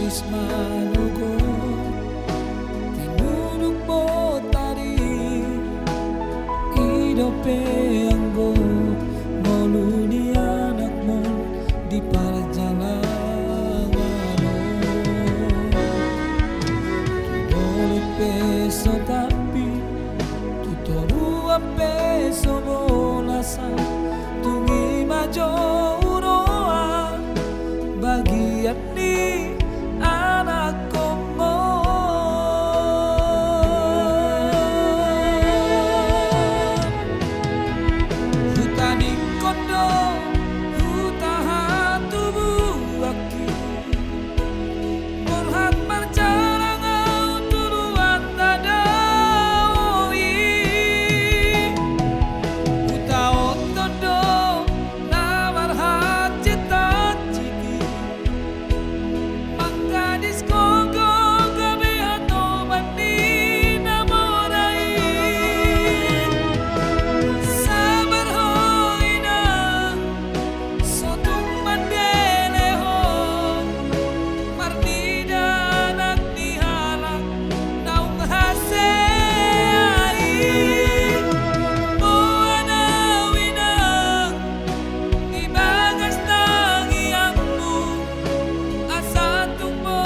wis manugo tinunuk potari idope anggo ngoluni anakmu di perjalanan boleh peso tapi tutoru peso bolasa tungi majo uroa bagian ni anak komo hutani kondo hutahan tubuh aki berhak berjalan turuan tadawi hutaon kondo namar hati tajiki manggadis kogo gabe ato mandi namorai sabar hoina sotung mandele ho marnida nak dihalak naung hase ai moana winang ibagas tangi ammu asa tumbo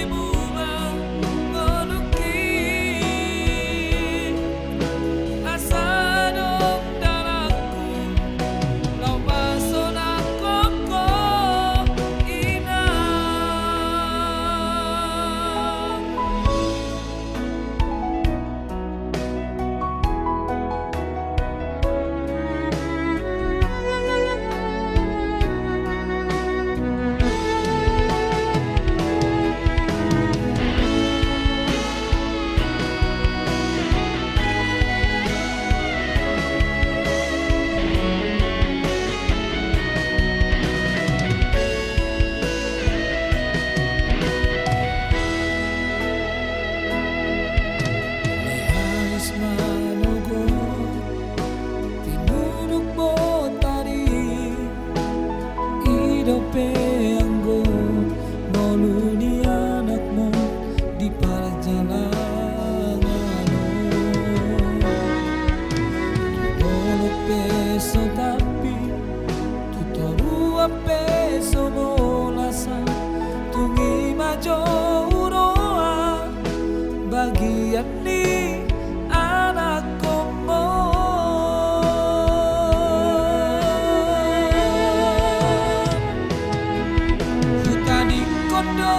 ibu ba ngonuki asa dong darahku lau pasona koko ina Lehais manugo tinunuk potari idope anggo ngoluni anakmu di perjalanan boleh peso tapi tutoru peso bolasa tungi majo uroa bagian ni anak komo hutani kondo